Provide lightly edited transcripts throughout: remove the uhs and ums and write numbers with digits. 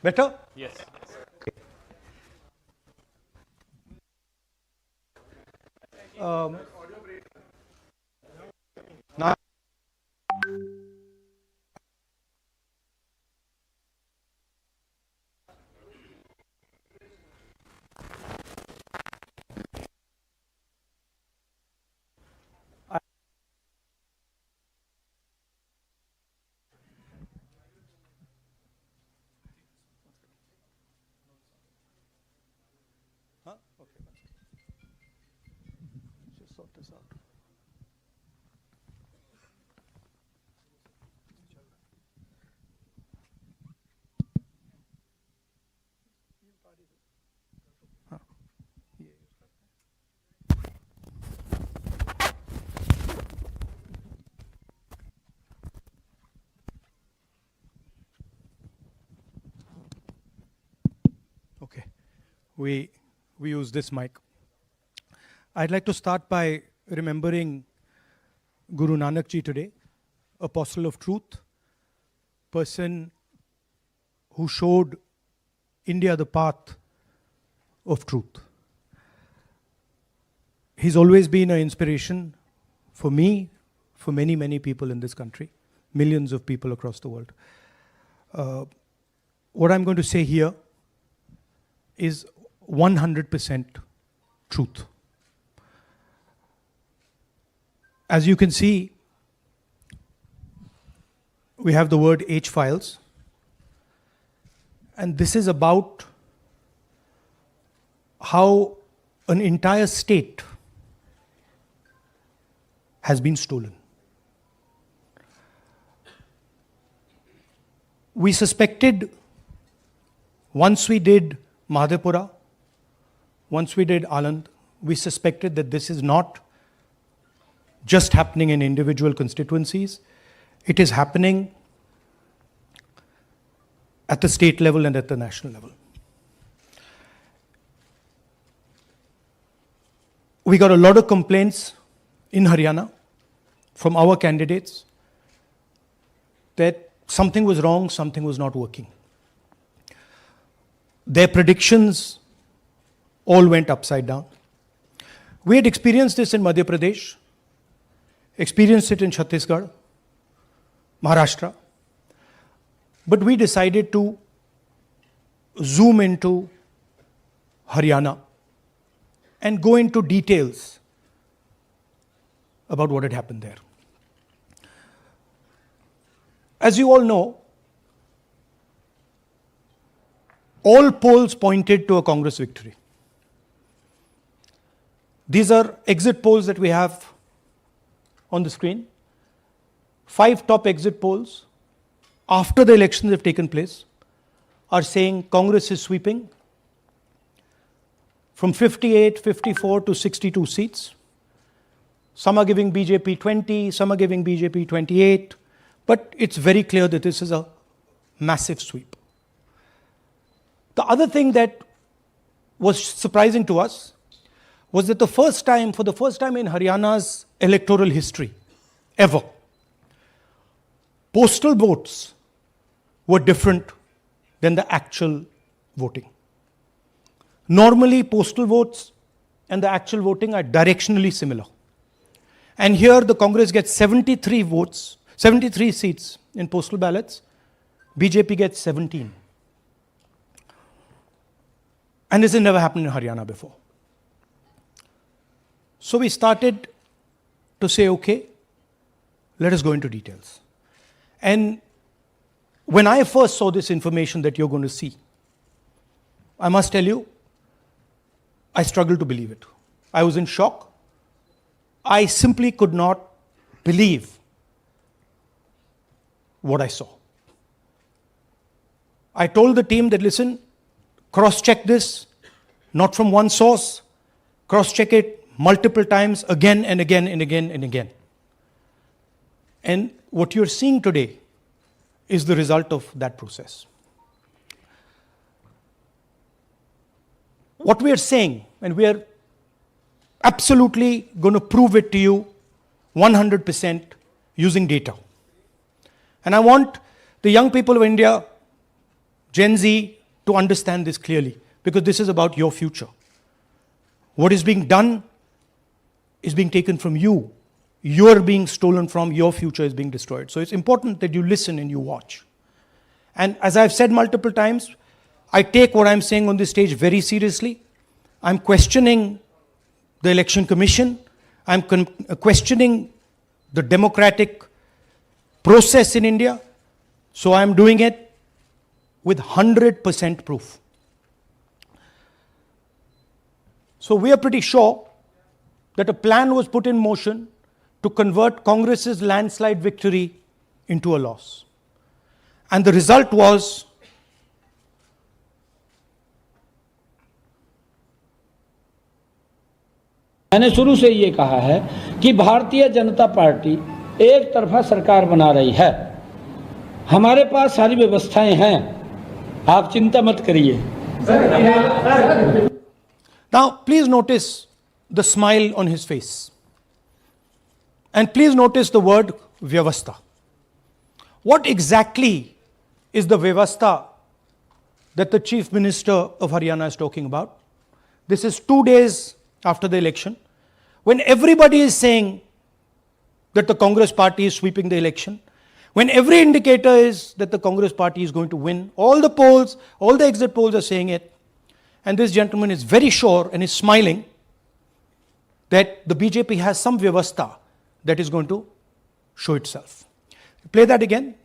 Better? Yes. Now, just sort this out. Okay, we use this mic. I'd like to start by remembering Guru Nanak Ji today, apostle of truth, person who showed India the path of truth. He's always been an inspiration for me, for many, many people in this country, millions of people across the world. What I'm going to say here is 100% truth. As you can see, we have the word H files, and this is about how an entire state has been stolen. We suspected, once we did Madhepura, once we did Aland, we suspected that this is not just happening in individual constituencies, it is happening at the state level and at the national level. We got a lot of complaints in Haryana from our candidates that something was wrong, something was not working. Their predictions all went upside down. We had experienced this in Madhya Pradesh, experienced it in Chhattisgarh, Maharashtra, but we decided to zoom into Haryana and go into details about what had happened there. As you all know, all polls pointed to a Congress victory. These are exit polls that we have on the screen. 5 top exit polls after the elections have taken place are saying Congress is sweeping from 58, 54 to 62 seats. Some are giving BJP 20, some are giving BJP 28, but it's very clear that this is a massive sweep. The other thing that was surprising to us was that for the first time in Haryana's electoral history, ever, postal votes were different than the actual voting. Normally, postal votes and the actual voting are directionally similar. And here the Congress gets 73 votes, 73 seats in postal ballots, BJP gets 17. And this has never happened in Haryana before. So we started to say, okay, let us go into details. And when I first saw this information that you're going to see, I must tell you, I struggled to believe it. I was in shock. I simply could not believe what I saw. I told the team that, listen, cross-check this, not from one source, cross-check it multiple times, again and again and again and again. And what you're seeing today is the result of that process. What we are saying, and we are absolutely going to prove it to you 100% using data. And I want the young people of India, Gen Z to understand this clearly, because this is about your future. What is being done is being taken from you. You're being stolen from, your future is being destroyed. So it's important that you listen and you watch. And as I've said multiple times, I take what I'm saying on this stage very seriously. I'm questioning the Election Commission. I'm questioning the democratic process in India. So I'm doing it with 100% proof. So we are pretty sure that a plan was put in motion to convert Congress's landslide victory into a loss. And the result was मैंने शुरू से ये कहा है कि Bharatiya Janata party एक तरफा सरकार बना रही है। हमारे पास सारी व्यवस्थाएं हैं, आप चिंता मत करिए। Now, please notice the smile on his face. And please notice the word vyavastha. What exactly is the vyavastha that the Chief Minister of Haryana is talking about? This is 2 days after the election, when everybody is saying that the Congress party is sweeping the election, when every indicator is that the Congress party is going to win, all the polls, all the exit polls are saying it, and this gentleman is very sure and is smiling that the BJP has some vyavastha that is going to show itself. Play that again.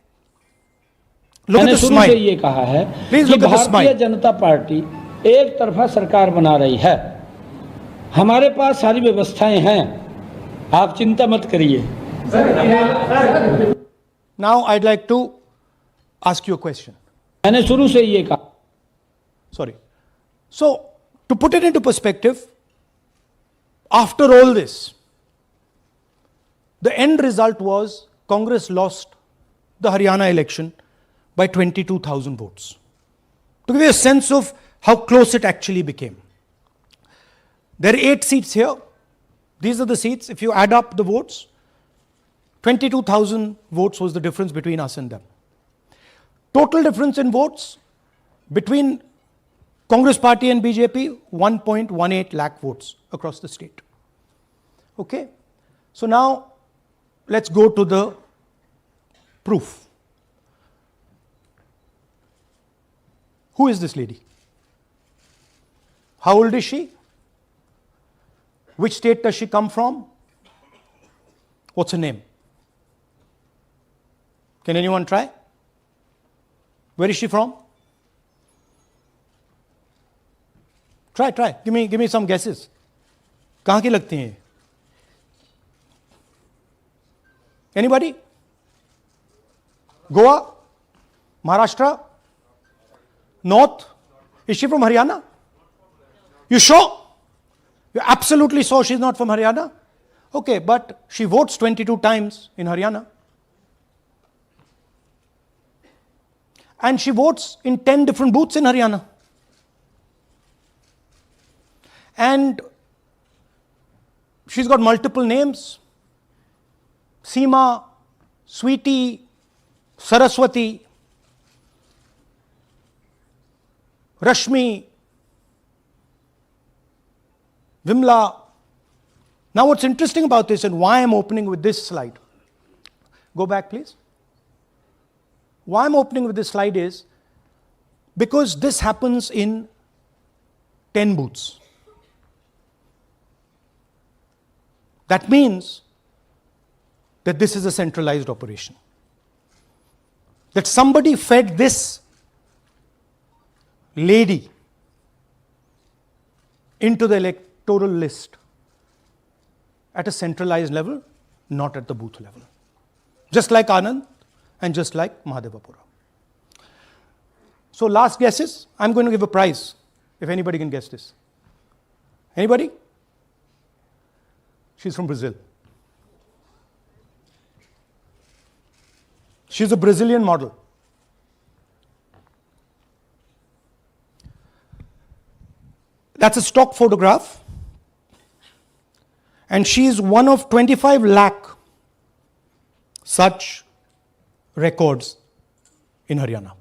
Look at the smile. ये कहा है Please कि look at the भारतीय smile. जनता party एक तरफा सरकार बना रही है। हमारे पास सारी व्यवस्थाएं हैं, आप चिंता मत करिए। Now I'd like to ask you a question. मैंने शुरू से ये कहा। Sorry. So, to put it into perspective, after all this, the end result was Congress lost the Haryana election by 22,000 votes. To give you a sense of how close it actually became. There are 8 seats here. These are the seats. If you add up the votes, 22,000 votes was the difference between us and them. Total difference in votes between Congress party and BJP, 1.18 lakh votes across the state. Okay? So now, let's go to the proof. Who is this lady? How old is she? Which state does she come from? What's her name? Can anyone try? Where is she from? Try. Give me some guesses. कहाँ की लगती हैं? Anybody? Goa? Maharashtra? North? Is she from Haryana? You sure? You're absolutely sure she's not from Haryana? Okay, but she votes 22 times in Haryana. And she votes in 10 different booths in Haryana. And she's got multiple names. Seema, Sweetie, Saraswati, Rashmi, Vimla. Now what's interesting about this and why I'm opening with this slide. Go back please. Why I'm opening with this slide is because this happens in 10 booths. That means that this is a centralized operation. That somebody fed this lady into the electoral list at a centralized level, not at the booth level. Just like Anand and just like Mahadevapura. So last guesses, I'm going to give a prize if anybody can guess this. Anybody? She's from Brazil. She's a Brazilian model. That's a stock photograph. And she's one of 25 lakh such records in Haryana.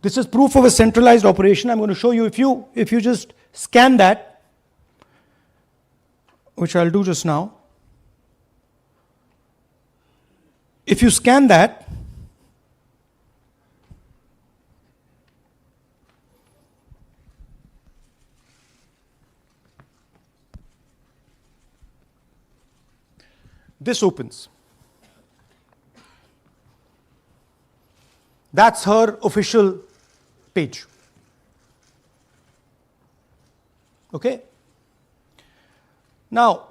This is proof of a centralized operation. I'm going to show you, if you just scan that, which I'll do just now. If you scan that, this opens. That's her official page. Okay? Now,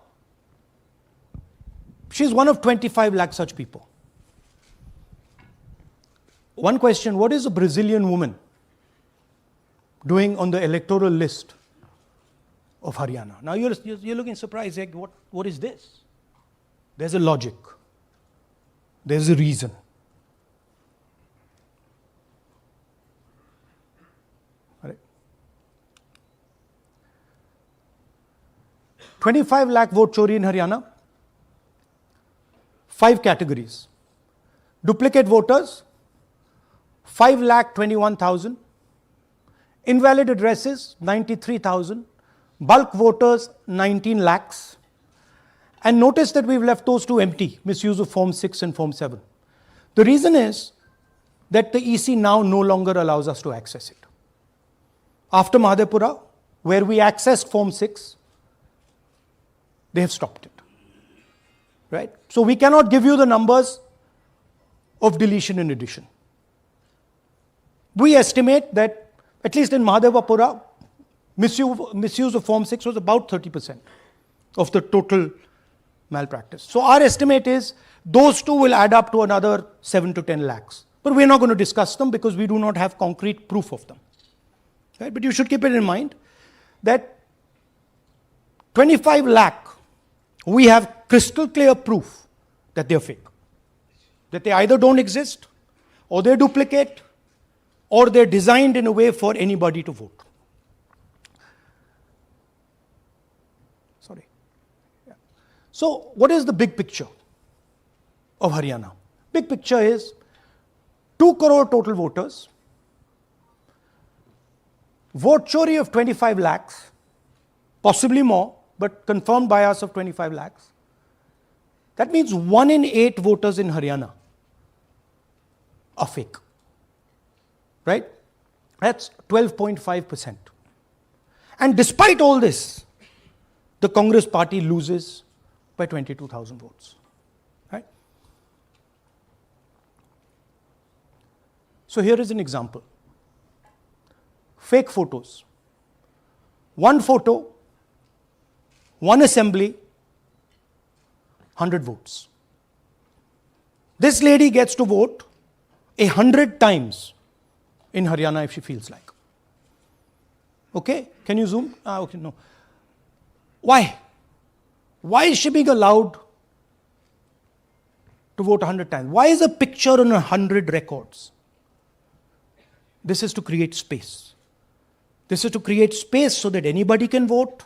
she's one of 25 lakh such people. One question, what is a Brazilian woman doing on the electoral list of Haryana? Now you're looking surprised, like, what is this? There's a logic. There's a reason. All right. 25 lakh vote chori in Haryana. 5 categories. Duplicate voters, 5,21,000. Invalid addresses, 93,000. Bulk voters, 19 lakhs. And notice that we've left those two empty, misuse of Form 6 and Form 7. The reason is that the EC now no longer allows us to access it. After Madhepura, where we accessed Form 6, they have stopped it. Right? So we cannot give you the numbers of deletion and addition. We estimate that, at least in Madhepura, misuse of Form 6 was about 30% of the total malpractice. So our estimate is those two will add up to another 7 to 10 lakhs. But we're not going to discuss them because we do not have concrete proof of them. Right? But you should keep it in mind that 25 lakh, we have crystal clear proof that they're fake. That they either don't exist, or they're duplicate, or they're designed in a way for anybody to vote. Sorry. Yeah. So what is the big picture of Haryana? Big picture is 2 crore total voters, vote chori of 25 lakhs, possibly more, but confirmed bias of 25 lakhs. That means 1 in 8 voters in Haryana are fake. Right? That's 12.5%. And despite all this, the Congress party loses by 22,000 votes. Right? So here is an example. Fake photos. 1 photo, 1 assembly, 100 votes. This lady gets to vote 100 times in Haryana if she feels like. Okay? Can you zoom? Okay, no. Why? Why is she being allowed to vote 100 times? Why is a picture on 100 records? This is to create space. This is to create space so that anybody can vote,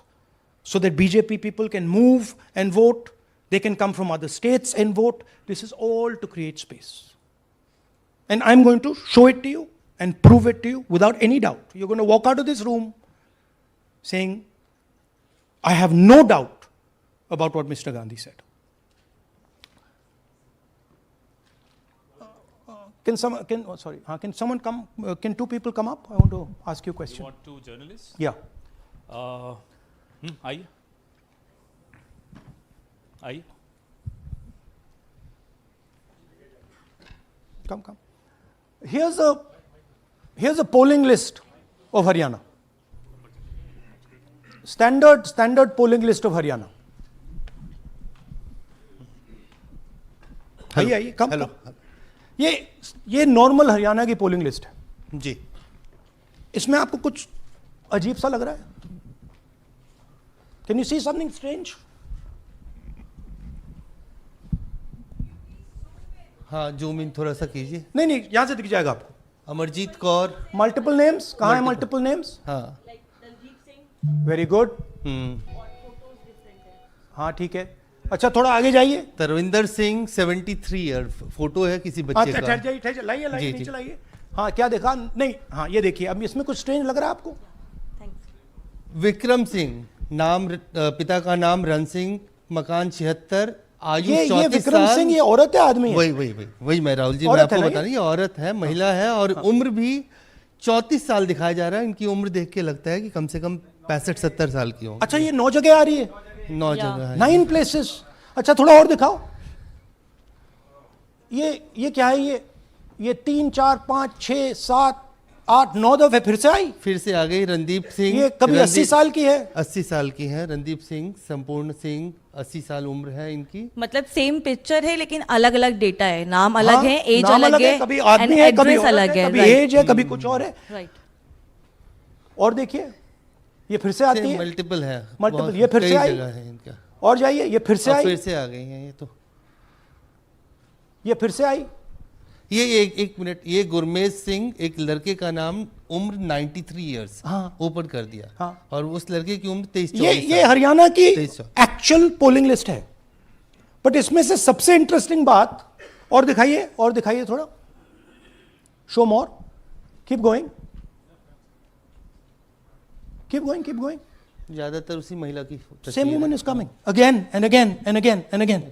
so that BJP people can move and vote. They can come from other states and vote. This is all to create space. And I'm going to show it to you and prove it to you without any doubt. You're going to walk out of this room saying, I have no doubt about what Mr. Gandhi said. Can someone come? Can 2 people come up? I want to ask you a question. You want 2 journalists? Yeah. Aye. Aye. Come. Here's a polling list of Haryana. Standard polling list of Haryana. आइए कम ये normal Haryana की polling list है जी. इसमें आपको कुछ अजीब सा लग रहा है? Can you see something strange? हाँ, जूम इन थोड़ा सा कीजिए. नहीं यहां से दिख जाएगा आपको. अमरजीत कौर. Multiple names. कहाँ है मल्टीपल नेम्स? हाँ. Very good. हाँ ठीक है. अच्छा थोड़ा आगे जाइए. तरविंदर सिंह 73 ईयर फोटो है किसी बच्चे का. ठहर जाइए लाइए नीचे लाइए. हाँ क्या देखा नहीं, हाँ ये देखिए, अब इसमें कुछ स्ट्रेंज लग रहा है आपको? विक्रम सिंह, नाम पिता का नाम रण सिंह, मकान 76, आयु ये 34 विक्रम साल। सिंह ये औरत है आदमी है? वही मैं राहुल जी, मैं औरत आपको है ना बता रही, ये औरत है, महिला है, और उम्र भी 34 साल दिखाया जा रहा है। इनकी उम्र देख के लगता है कि कम से कम 65-70 साल की हो। अच्छा, ये 9 जगह आ रही है? 9 जगह है। 9 प्लेसेस। अच्छा थोड़ा और दिखाओ। ये क्या है? ये 3 4 5 6 7 8 9 दफे फिर से आई। फिर से आ गई रणदीप सिंह। ये कभी 80 साल की है? 80 साल की है रणदीप सिंह, संपूर्ण सिंह, 80 साल उम्र है इनकी। मतलब सेम पिक्चर है लेकिन अलग अलग डेटा है, नाम अलग है, एज नाम अलग है, कभी आदमी है, कभी औरत अलग है, है, कभी एज है, कभी कुछ और है। राइट। और देखिए ये फिर से आती है, मल्टीपल है, मल्टीपल। ये फिर से कई आई जगह है इनका। और जाइए, ये फिर से अब आई, फिर से आ गई हैं ये तो। ये फिर से आई। ये एक मिनट, ये गुरमेज सिंह, एक लड़के का नाम, उम्र 93 इयर्स, हाँ। ओपन कर दिया। हाँ। और उस लड़के की उम्र 23 ये हरियाणा की 23 एक्चुअल पोलिंग लिस्ट है। बट इसमें से सबसे इंटरेस्टिंग बात, और दिखाइए थोड़ा, शो मोर, कीप गोइंग, ज्यादातर उसी महिला की same woman is coming again and again and again and again,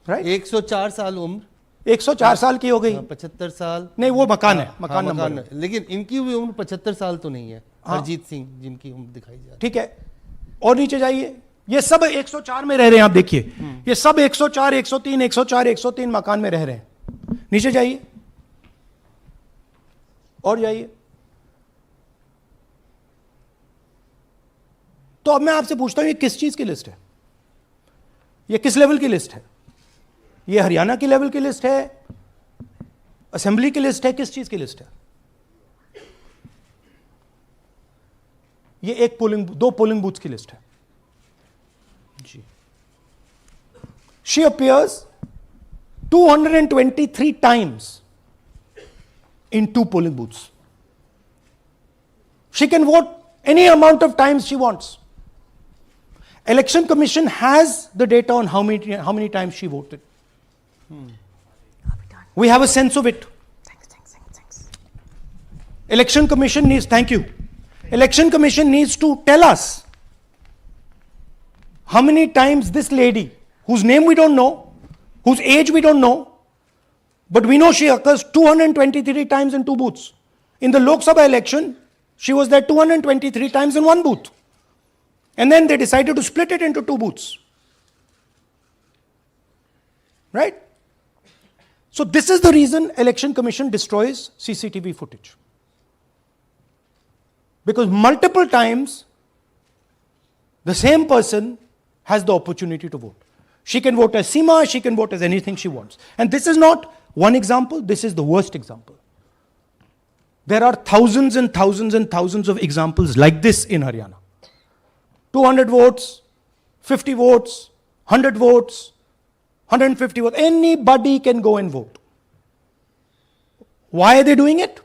right? 104 साल उम्र, 104 साल की हो गई। 75 साल नहीं वो मकान है, मकान मकान नंबर है। लेकिन इनकी भी उम्र 75 साल तो नहीं है। हरजीत सिंह जिनकी उम्र दिखाई जा रही ठीक है। और नीचे जाइए, ये सब 104 में रह रहे हैं, आप देखिए ये सब 104 103 104 103 मकान में रह रहे हैं। नीचे जाइए और जाइए। तो अब मैं आपसे पूछता हूं, ये किस चीज की लिस्ट है? ये किस लेवल की लिस्ट है? ये हरियाणा की लेवल की लिस्ट है, असेंबली की लिस्ट है, किस चीज की लिस्ट है? ये दो पोलिंग बूथ की लिस्ट है जी। She appears 223 times in 2 polling booths. She can vote any amount of times she wants. Election Commission has the data on how many times she voted. We have a sense of it. Thanks. Election Commission needs, thank you. Election Commission needs to tell us how many times this lady, whose name we don't know, whose age we don't know, but we know she occurs 223 times in 2 booths. In the Lok Sabha election, she was there 223 times in 1 booth. And then they decided to split it into 2 booths. Right? So this is the reason Election Commission destroys CCTV footage. Because multiple times, the same person has the opportunity to vote. She can vote as Seema, she can vote as anything she wants. And this is not one example, this is the worst example. There are thousands and thousands and thousands of examples like this in Haryana. 200 votes, 50 votes, 100 votes, 150 votes. Anybody can go and vote. Why are they doing it?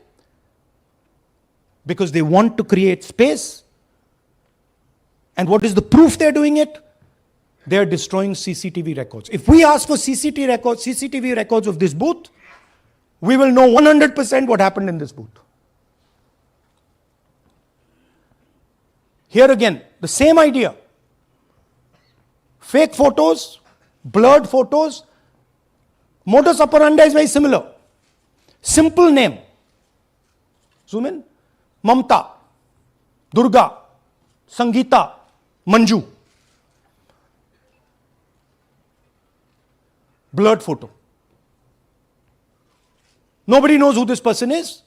Because they want to create space. And what is the proof they're doing it? They are destroying CCTV records. If we ask for CCTV records of this booth, we will know 100% what happened in this booth. Here again, the same idea. Fake photos, blurred photos. Modus operandi is very similar. Simple name. Zoom in. Mamta, Durga, Sangeeta, Manju. Blurred photo. Nobody knows who this person is.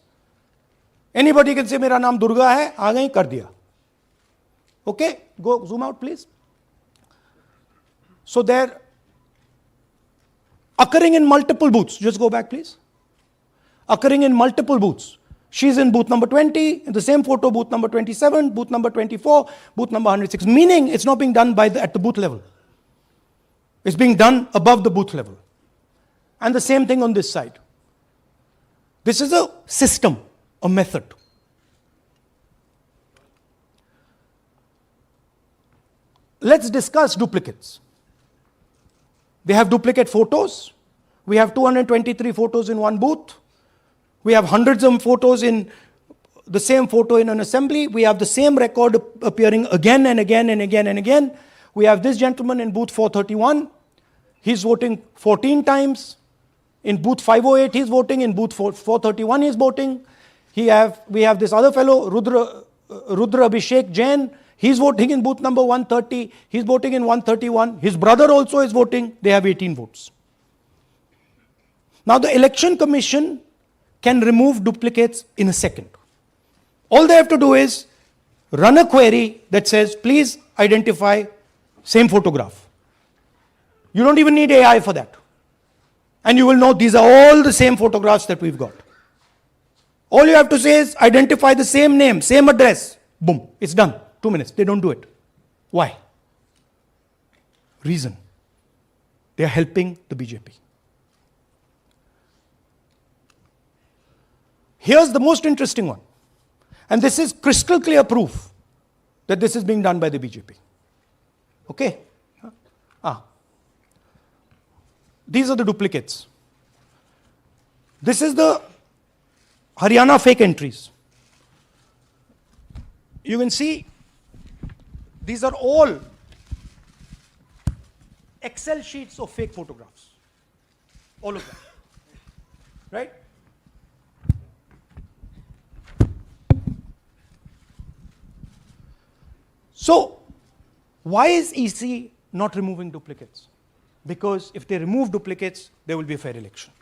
Anybody can say, मेरा नाम दुर्गा है, आ गई, कर दिया. Okay, go zoom out please. So they're occurring in multiple booths. Just go back please. Occurring in multiple booths. She's in booth number 20, in the same photo, booth number 27, booth number 24, booth number 106. Meaning it's not being done at the booth level. It's being done above the booth level. And the same thing on this side. This is a system, a method. Let's discuss duplicates. They have duplicate photos. We have 223 photos in 1 booth. We have hundreds of photos in the same photo in an assembly. We have the same record appearing again and again and again and again. We have this gentleman in booth 431. He's voting 14 times. In booth 508, he's voting. In booth 431, he's voting. We have this other fellow, Rudra Abhishek Jain. He's voting in booth number 130. He's voting in 131. His brother also is voting. They have 18 votes. Now, the Election Commission can remove duplicates in a second. All they have to do is run a query that says, please identify same photograph. You don't even need AI for that. And you will know these are all the same photographs that we've got. All you have to say is identify the same name, same address. Boom, it's done. 2 minutes. They don't do it. Why? Reason. They are helping the BJP. Here's the most interesting one. And this is crystal clear proof that this is being done by the BJP. Okay? These are the duplicates. This is the Haryana fake entries. You can see these are all Excel sheets of fake photographs. All of them. Right? So, why is EC not removing duplicates? Because if they remove duplicates, there will be a fair election.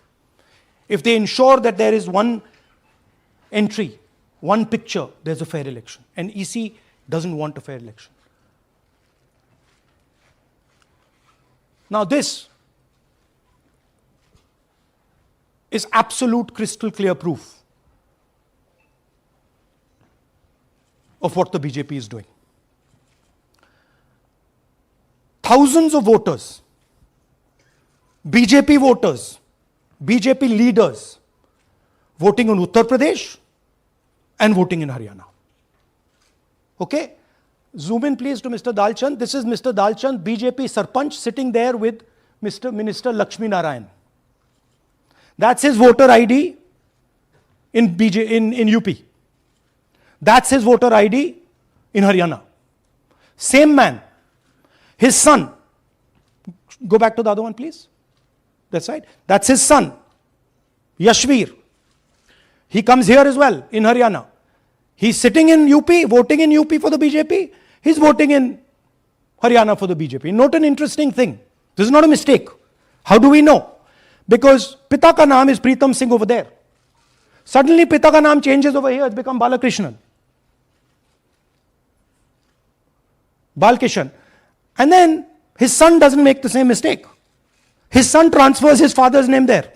If they ensure that there is one entry, one picture, there's a fair election. And EC doesn't want a fair election. Now this is absolute crystal clear proof of what the BJP is doing. Thousands of voters, BJP voters, BJP leaders voting in Uttar Pradesh and voting in Haryana. Okay? Zoom in please to Mr. Dalchand. This is Mr. Dalchand, BJP Sarpanch, sitting there with Mr. Minister Lakshmi Narayan. That's his voter ID in UP. That's his voter ID in Haryana. Same man. His son. Go back to the other one, please. That's right. That's his son, Yashveer. He comes here as well in Haryana. He's sitting in UP, voting in UP for the BJP. He's voting in Haryana for the BJP. Note an interesting thing. This is not a mistake. How do we know? Because Pita ka naam is Pritam Singh over there. Suddenly Pita ka naam changes over here. It's become Balakrishnan. Balkishan. And then his son doesn't make the same mistake. His son transfers his father's name there.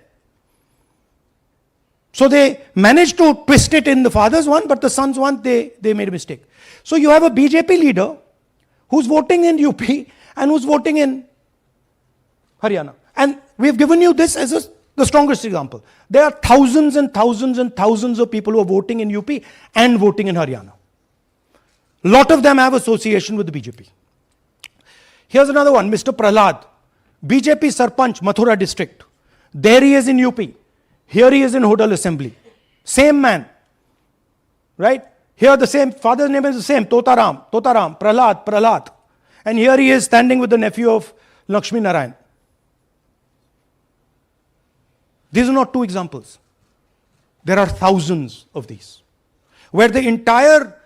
So they managed to twist it in the father's one, but the son's one, they made a mistake. So you have a BJP leader who's voting in UP and who's voting in Haryana. And we've given you this as the strongest example. There are thousands and thousands and thousands of people who are voting in UP and voting in Haryana. A lot of them have association with the BJP. Here's another one, Mr. Prahlad, BJP Sarpanch, Mathura district. There he is in UP. Here he is in Hodal Assembly. Same man. Right? Here the same, father's name is the same, Totaram, Prahlad. And here he is standing with the nephew of Lakshmi Narayan. These are not two examples. There are thousands of these. Where the entire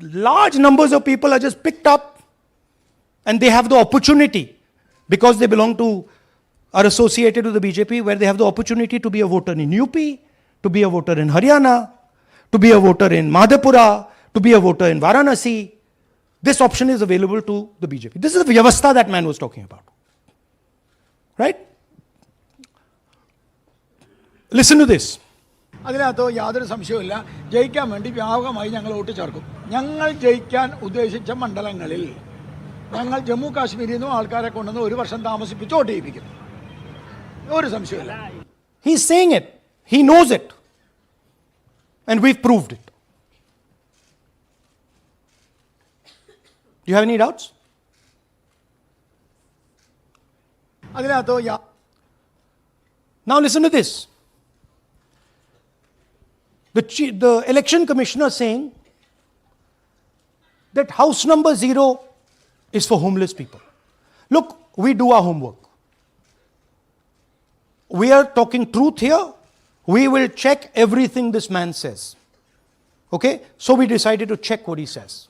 large numbers of people are just picked up and they have the opportunity, because they belong to, are associated with the BJP, where they have the opportunity to be a voter in UP, to be a voter in Haryana, to be a voter in Madhepura, to be a voter in Varanasi. This option is available to the BJP. This is the Vyavastha that man was talking about. Right? Listen to this. അതിനകത്ത് യാതൊരു സംശയവുമില്ല. ജയിക്കാൻ വേണ്ടി വ്യാപകമായി ഞങ്ങൾ vote ചേർക്കും. ഞങ്ങൾ ജയിക്കാൻ ഉദ്ദേശിച്ച മണ്ഡലങ്ങളിൽ ഞങ്ങൾ ജമ്മു കാശ്മീരിൽ നിന്നും ആൾക്കാരെ കൊണ്ടുവന്ന് ഒരു വർഷം താമസിപ്പിച്ച് വോട്ട് ചെയ്യിപ്പിക്കും. ഒരു സംശയവുമില്ല. He is saying it. He knows it. And we've proved it. Do you have any doubts? അതിനകത്ത് Now listen to this. The election commissioner saying that house number 0 is for homeless people. Look, we do our homework. We are talking truth here. We will check everything this man says. Okay? So we decided to check what he says.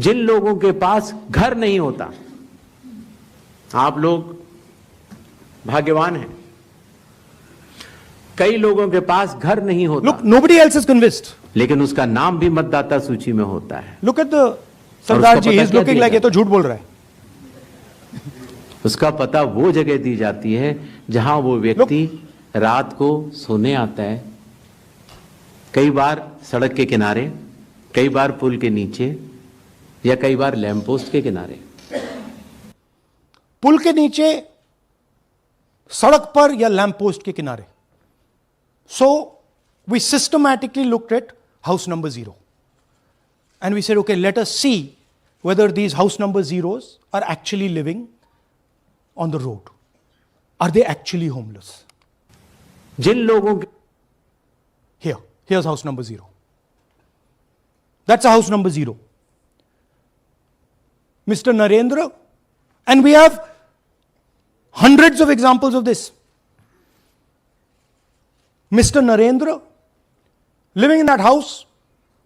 जिन लोगों के पास घर नहीं होता, आप लोग भाग्यवान हैं. कई लोगों के पास घर नहीं होता. Look, nobody else is convinced. लेकिन उसका नाम भी मतदाता सूची में होता है. Look at the Sardar ji, he is looking like ये तो झूठ बोल रहा है. उसका पता वो जगह दी जाती है जहां वो व्यक्ति रात को सोने आता है. कई बार सड़क के किनारे, कई बार पुल के नीचे, या कई बार लैंप पोस्ट के किनारे. पुल के नीचे, सड़क पर या लैंप पोस्ट के किनारे. So we systematically looked at house number 0. And we said, okay, let us see whether these house number 0s are actually living on the road. Are they actually homeless? जिन लोगों के Here's house number 0. That's a house number 0. Mr. Narendra, and we have hundreds of examples of this. Mr. Narendra living in that house,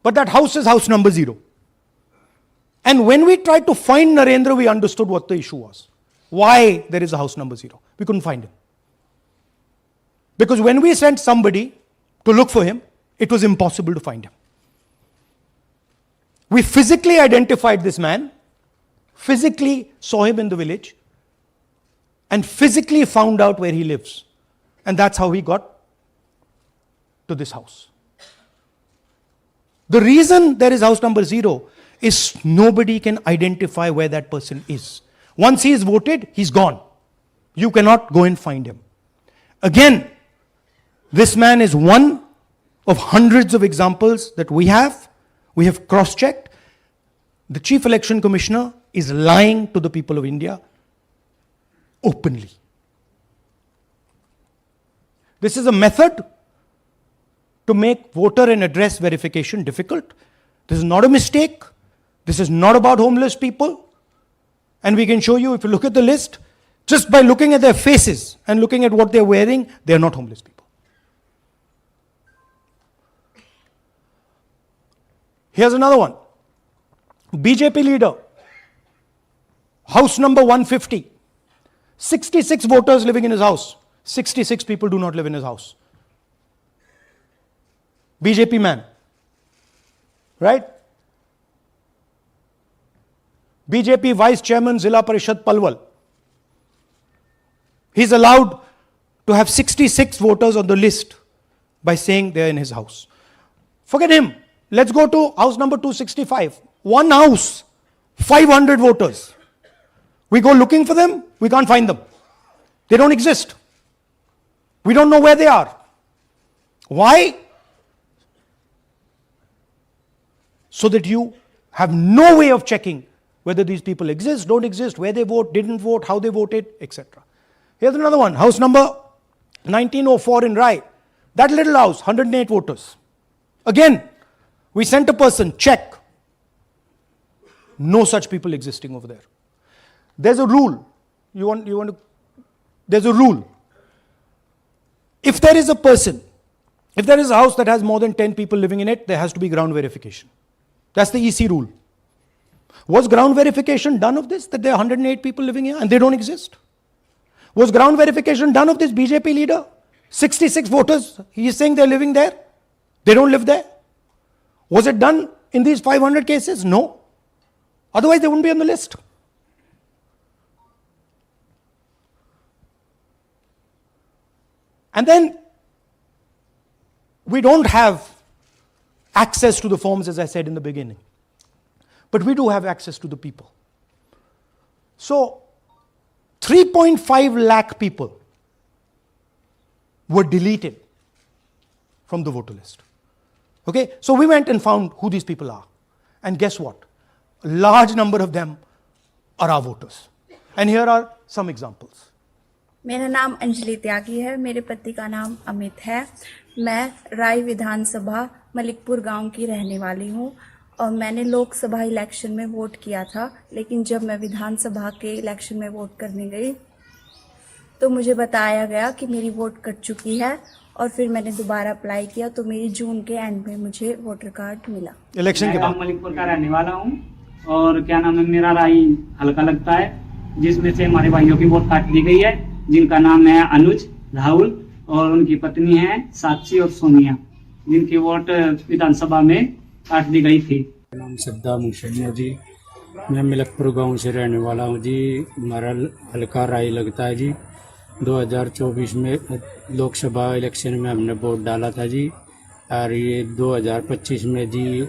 but that house is house number 0. And when we tried to find Narendra, we understood what the issue was. Why there is a house number 0. We couldn't find him. Because when we sent somebody to look for him, it was impossible to find him. We physically identified this man, physically saw him in the village, and physically found out where he lives. And that's how we got to this house. The reason there is house number 0 is nobody can identify where that person is. Once he is voted, he's gone. You cannot go and find him. Again, this man is one of hundreds of examples that we have. We have cross-checked. The Chief Election Commissioner is lying to the people of India openly. This is a method to make voter and address verification difficult. This is not a mistake. This is not about homeless people. And we can show you, if you look at the list, just by looking at their faces and looking at what they're wearing, they're not homeless people. Here's another one. BJP leader, house number 150. 66 voters living in his house. 66 people do not live in his house. BJP man. Right? BJP Vice Chairman Zilla Parishad Palwal. He's allowed to have 66 voters on the list by saying they're in his house. Forget him. Let's go to house number 265. One house, 500 voters. We go looking for them, we can't find them. They don't exist. We don't know where they are. Why? So that you have no way of checking whether these people exist, don't exist, where they vote, didn't vote, how they voted, etc. Here's another one, house number 1904 in Rai. That little house, 108 voters. Again, we sent a person, check. No such people existing over there. There's a rule. There's a rule. If there is a person, if there is a house that has more than 10 people living in it, there has to be ground verification. That's the EC rule. Was ground verification done of this, that there are 108 people living here and they don't exist? Was ground verification done of this BJP leader? 66 voters, he is saying they're living there. They don't live there. Was it done in these 500 cases? No. Otherwise they wouldn't be on the list. And then we don't have access to the forms, as I said in the beginning. But we do have access to the people. So 3.5 lakh people were deleted from the voter list. Okay, so we went and found who these people are. And guess what? A large number of them are our voters. And here are some examples. मेरा नाम अंजलि त्यागी है। मेरे पति का नाम अमित है। मैं राय विधानसभा मलिकपुर गांव की रहने वाली हूं और मैंने लोकसभा इलेक्शन में वोट किया था, लेकिन जब मैं विधानसभा के इलेक्शन में वोट करने गई तो मुझे बताया गया कि मेरी वोट कट चुकी है और फिर मैंने दोबारा अप्लाई किया तो मेरी जून के एंड में मुझे वोटर कार्ड मिला। इलेक्शन के बाद मलिकपुर का रहने वाला हूँ और क्या नाम है, मेरा राय हल्का लगता है, जिसमें से हमारे भाइयों की वोट काट दी गई है, जिनका नाम है अनुज, राहुल और उनकी पत्नी है साक्षी और सोनिया, जिनकी वोट विधानसभा में काट दी गई थी। नाम सद्दाम हुसैन है जी। मैं मलिकपुर गांव से रहने वाला हूं जी। हमारा हल्का राय लगता है जी। 2024 में लोकसभा इलेक्शन में हमने वोट डाला था जी, और ये 2025 में जी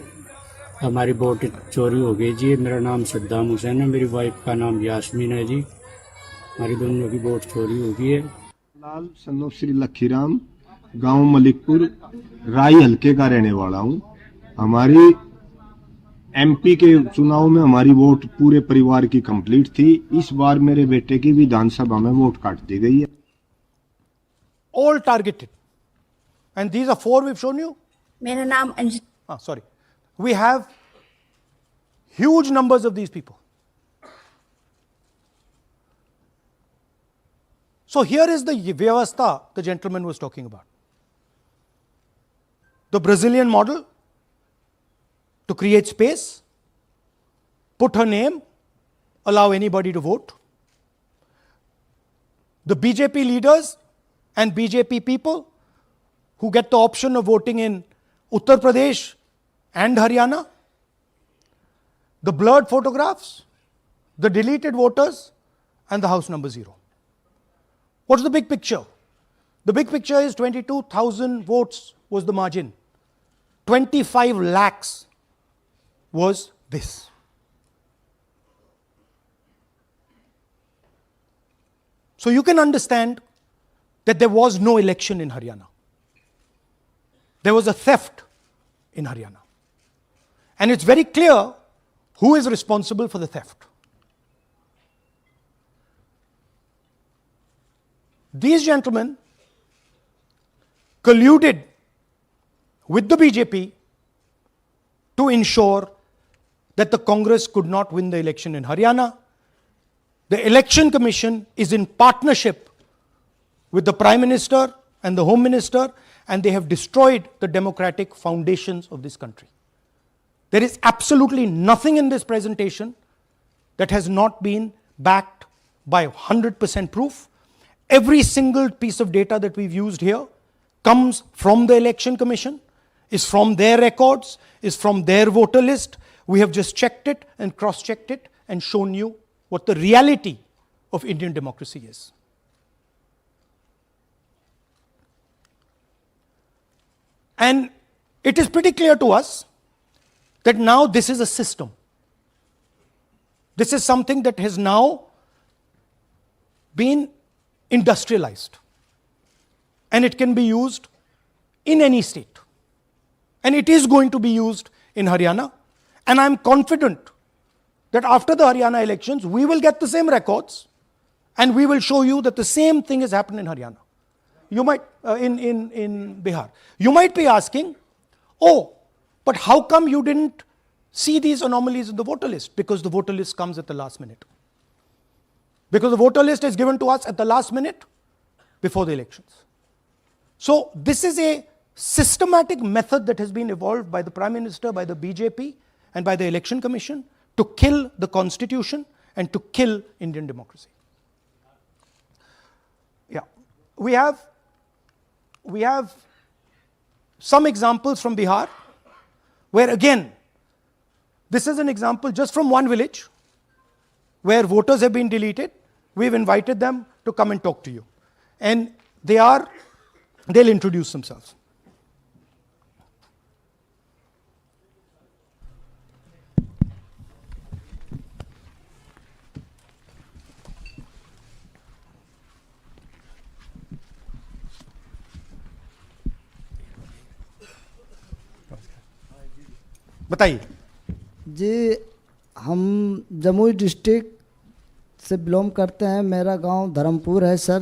हमारी वोट चोरी हो गई जी। मेरा नाम सद्दाम हुसैन है, मेरी वाइफ का नाम यास्मीन है जी। हमारी दोनों की वोट चोरी हो गई है। लाल सन्नो श्री लखीराम, गांव मलिकपुर, राय हल्के का रहने वाला हूं। हमारी एमपी के चुनाव में हमारी वोट पूरे परिवार की कंप्लीट थी। इस बार मेरे बेटे की विधानसभा में वोट काट दी गई है। all targeted, and these are 4 we've shown you. मेरा नाम Anjali. Sorry, we have huge numbers of these people. So here is the vyavastha the gentleman was talking about. The Brazilian model to create space, put her name, allow anybody to vote. The BJP leaders and BJP people who get the option of voting in Uttar Pradesh and Haryana, the blurred photographs, the deleted voters, and the house number 0. What's the big picture? The big picture is 22,000 votes was the margin. 25 lakhs was this. So you can understand that there was no election in Haryana. There was a theft in Haryana. And it's very clear who is responsible for the theft. These gentlemen colluded with the BJP to ensure that the Congress could not win the election in Haryana. The Election Commission is in partnership with the Prime Minister and the Home Minister, and they have destroyed the democratic foundations of this country. There is absolutely nothing in this presentation that has not been backed by 100% proof. Every single piece of data that we've used here comes from the Election Commission, is from their records, is from their voter list. We have just checked it and cross-checked it and shown you what the reality of Indian democracy is. And it is pretty clear to us that now this is a system. This is something that has now been industrialized. And it can be used in any state. And it is going to be used in Haryana. And I'm confident that after the Haryana elections, we will get the same records and we will show you that the same thing has happened in Haryana. You might, in Bihar. You might be asking, oh, but how come you didn't see these anomalies in the voter list? Because the voter list comes at the last minute. Because the voter list is given to us at the last minute before the elections. So this is a systematic method that has been evolved by the Prime Minister, by the BJP, and by the Election Commission to kill the Constitution and to kill Indian democracy. Yeah, we have some examples from Bihar where again, this is an example just from one village where voters have been deleted. We've invited them to come and talk to you. And they'll introduce themselves. बताइए जी। हम Jamui district से belong करते हैं। मेरा गांव धर्मपुर है sir.